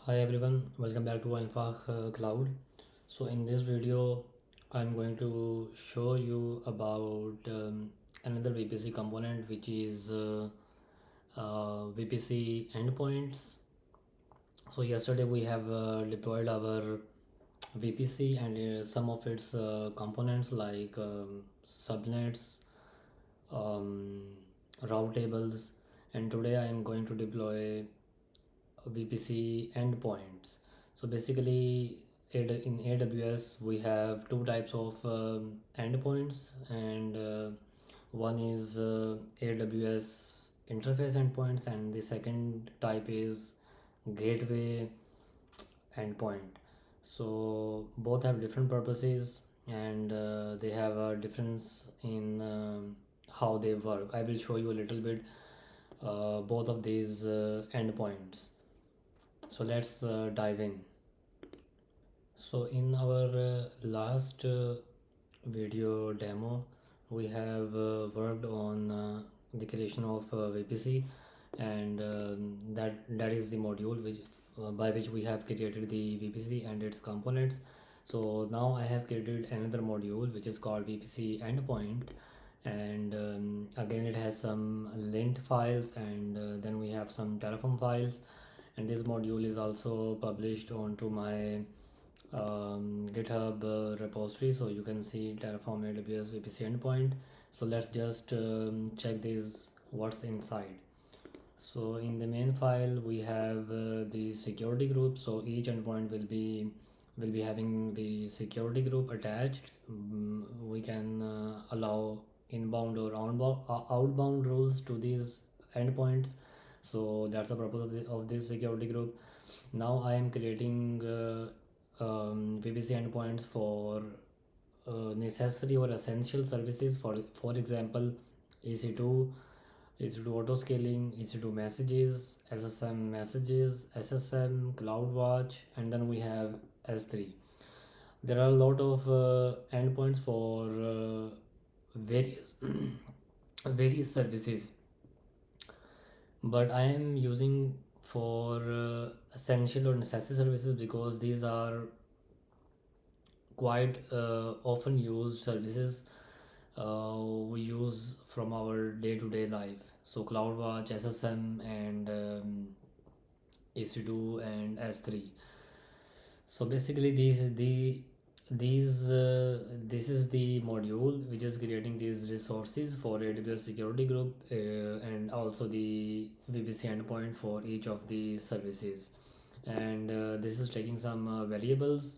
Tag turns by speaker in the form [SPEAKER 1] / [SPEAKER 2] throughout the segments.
[SPEAKER 1] Hi everyone, welcome back to Alpha Cloud. So in this video, I'm going to show you about another VPC component, which is VPC Endpoints. So yesterday we have deployed our VPC and some of its components like subnets, um, route tables, and today I am going to deploy VPC endpoints. So basically, in AWS we have two types of endpoints, and one is AWS interface endpoints, and the second type is gateway endpoint. So both have different purposes, and they have a difference in how they work. I will show you a little bit both of these endpoints. So let's dive in. So in our last video demo, we have worked on the creation of VPC, and that is the module which by which we have created the VPC and its components. So now I have created another module which is called VPC endpoint, and again it has some lint files, and then we have some Terraform files, and this module is also published onto my GitHub repository, so you can see Terraform AWS VPC endpoint. So let's just check this what's inside. So in the main file we have the security group. So each endpoint will be having the security group attached. We can allow inbound or outbound rules to these endpoints. So that's the purpose of this security group. Now I am creating VPC endpoints for necessary or essential services. For example, EC2, EC2 auto scaling, EC2 messages, SSM messages, SSM, CloudWatch, and then we have S3. There are a lot of endpoints for various various services, but I am using for essential or necessary services because these are quite often used services we use from our day-to-day life. So CloudWatch, SSM, and EC2 and S3. So basically this is the module which is creating these resources for AWS security group, and also the VPC endpoint for each of the services. And this is taking some variables.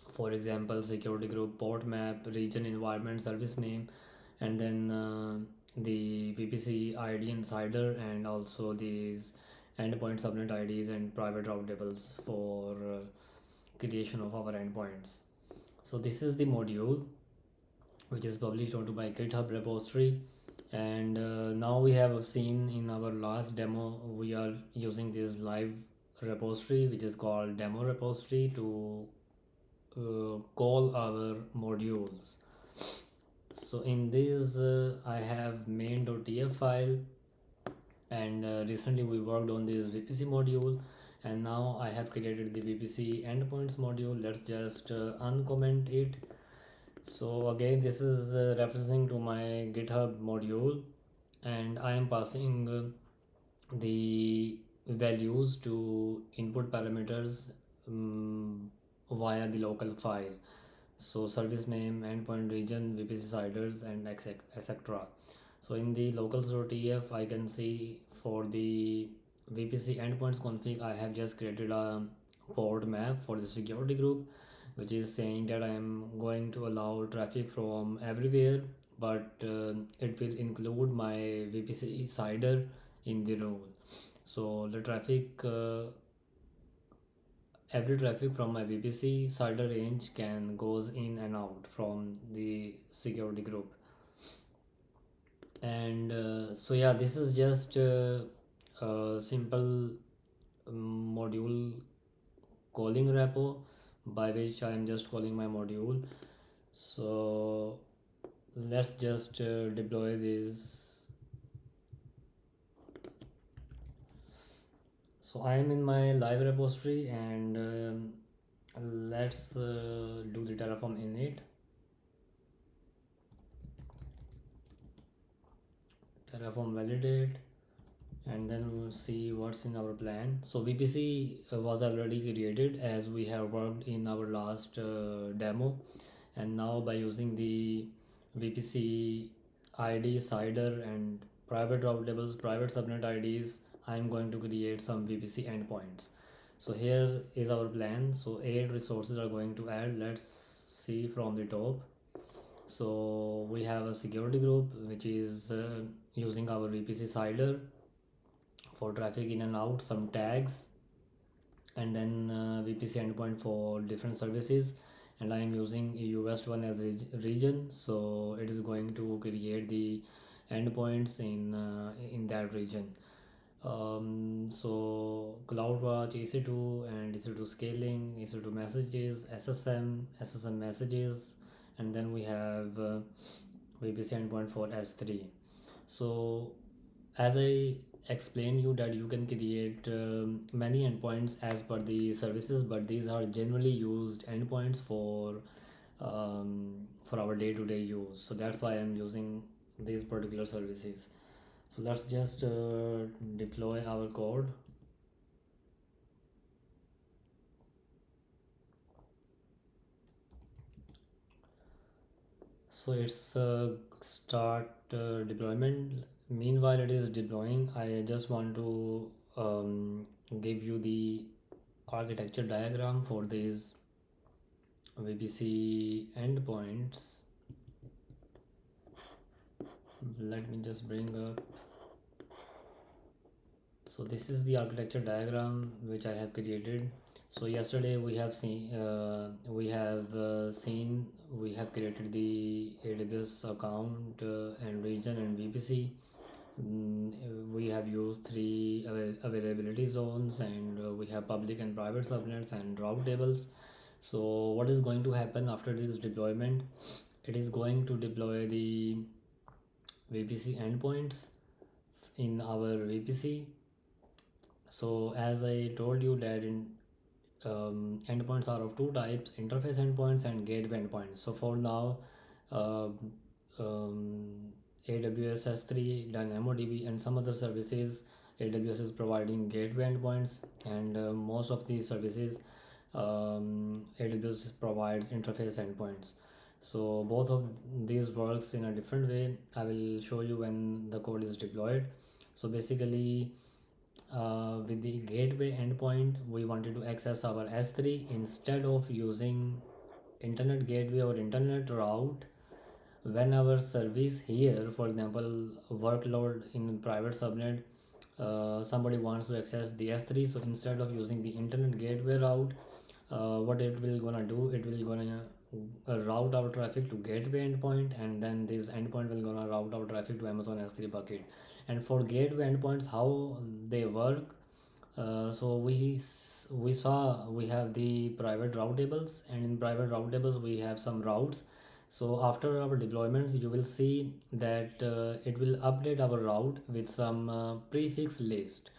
[SPEAKER 1] For example, security group port map, region, environment, service name, and then the VPC ID insider, and also these endpoint subnet IDs and private route tables for creation of our endpoints. So this is the module which is published onto my GitHub repository, and now we have seen in our last demo we are using this live repository which is called demo repository to call our modules. So in this I have main.tf file, and recently we worked on this VPC module, and now I have created the VPC endpoints module. Let's just uncomment it. So again, this is referencing to my GitHub module, and I am passing the values to input parameters via the local file. So service name, endpoint region, VPC siders, and etc. So in the locals.tf I can see for the VPC endpoints config I have just created a port map for the security group, which is saying that I am going to allow traffic from everywhere, but it will include my VPC sider in the role. So the every traffic from my VPC sider range can goes in and out from the security group. And so yeah, this is just a simple module calling repo by which I am just calling my module. So let's just deploy this. So I am in my live repository, and let's do the Terraform init. Terraform validate, and then we'll see what's in our plan. So VPC was already created as we have worked in our last demo, and now by using the VPC ID cider and private route labels, private subnet IDs, I'm going to create some VPC endpoints. So here is our plan. So 8 resources are going to add. Let's see from the top. So we have a security group which is using our VPC cider for traffic in and out, some tags, and then VPC endpoint for different services. And I am using US one as region, so it is going to create the endpoints in that region. So CloudWatch, EC2, and EC2 scaling, EC2 messages, SSM messages, and then we have VPC endpoint for S3. So as I explained you that you can create many endpoints as per the services, but these are generally used endpoints for our day-to-day use. So that's why I'm using these particular services. So let's just deploy our code. So it's start deployment. Meanwhile it is deploying, I just want to give you the architecture diagram for these VPC endpoints. Let me just bring up. So this is the architecture diagram which I have created. So yesterday we have seen we have created the AWS account and region and VPC. We have used 3 availability zones, and we have public and private subnets and route tables. So what is going to happen after this deployment? It is going to deploy the VPC endpoints in our VPC. So as I told you that in endpoints are of two types: interface endpoints and gateway endpoints. So for now, um, um, AWS S3, DynamoDB, and some other services, AWS is providing gateway endpoints, and most of these services, AWS provides interface endpoints. So both of these works in a different way. I will show you when the code is deployed. So basically, with the gateway endpoint, we wanted to access our S3 instead of using internet gateway or internet route. When our service here, for example, workload in private subnet, somebody wants to access the S3, so instead of using the internet gateway route, what it will gonna do, it will gonna route our traffic to gateway endpoint, and then this endpoint will gonna route our traffic to Amazon S3 bucket. And for gateway endpoints, how they work, so we saw we have the private route tables, and in private route tables we have some routes. So after our deployments, you will see that it will update our route with some prefix list.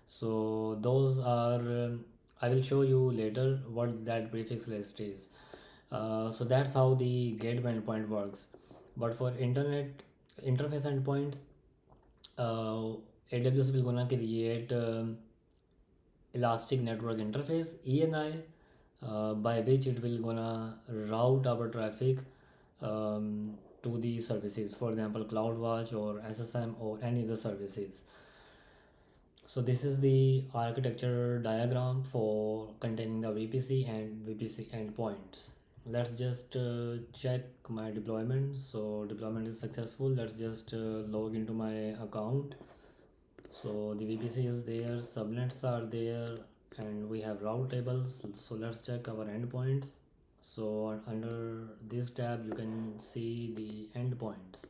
[SPEAKER 1] So those are I will show you later what that prefix list is. So that's how the gateway endpoint works. But for internet interface endpoints, uh, AWS will gonna create elastic network interface ENI, by which it will gonna route our traffic to the services, for example CloudWatch or SSM or any other services. So this is the architecture diagram for containing the VPC and VPC endpoints. Let's just check my deployment. So deployment is successful. Let's just log into my account. So the VPC is there, subnets are there, and we have route tables. So let's check our endpoints. So under this tab you can see the endpoints.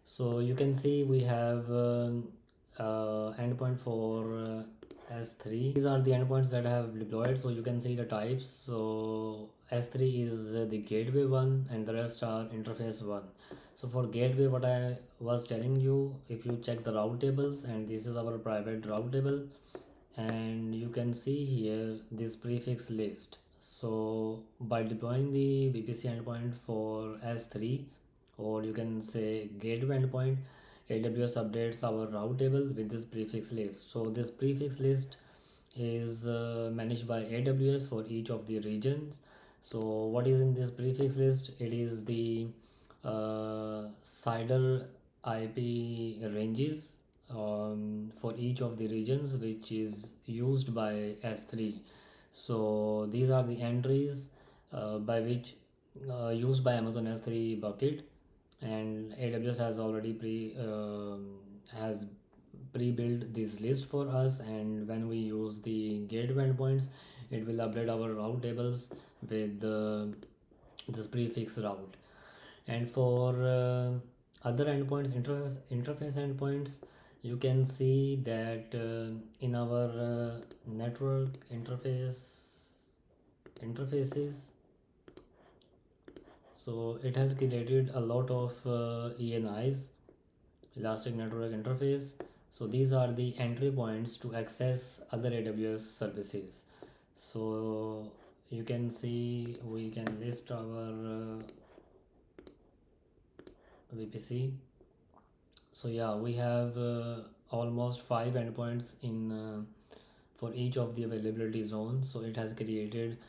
[SPEAKER 1] So you can see we have endpoint for S3. These are the endpoints that I have deployed. So you can see the types. So S3 is the gateway one, and the rest are interface one. So for gateway, what I was telling you, if you check the route tables, and this is our private route table, and you can see here this prefix list. So by deploying the VPC endpoint for S3, or you can say gateway endpoint, AWS updates our route table with this prefix list. So this prefix list is managed by AWS for each of the regions. So what is in this prefix list? It is the CIDR IP ranges for each of the regions which is used by S3. So these are the entries by which used by Amazon S3 bucket, and AWS has already has pre-built this list for us, and when we use the gateway endpoints, it will update our route tables with this prefix route. And for other endpoints, interface endpoints, you can see that in our network interfaces, so it has created a lot of ENIs, elastic network interface. So these are the entry points to access other AWS services. So you can see we can list our VPC. So yeah, we have almost 5 endpoints in for each of the availability zones. So it has created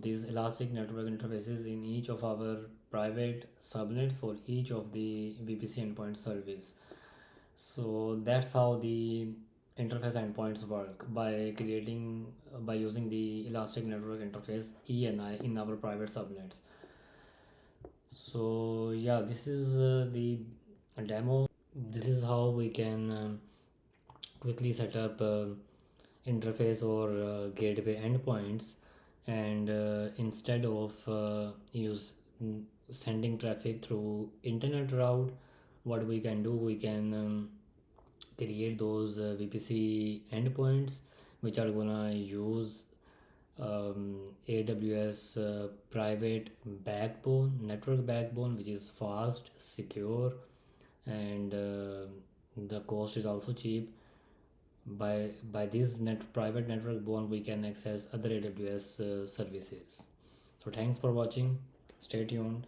[SPEAKER 1] these elastic network interfaces in each of our private subnets for each of the VPC endpoint service. So that's how the interface endpoints work, by creating by using the elastic network interface ENI in our private subnets. So yeah, this is the demo. This is how we can quickly set up interface or gateway endpoints, and instead of sending traffic through internet route, what we can do, we can create those VPC endpoints which are gonna use AWS private backbone, network backbone, which is fast, secure, and the cost is also cheap. By this private network bone, we can access other AWS services. So thanks for watching. Stay tuned.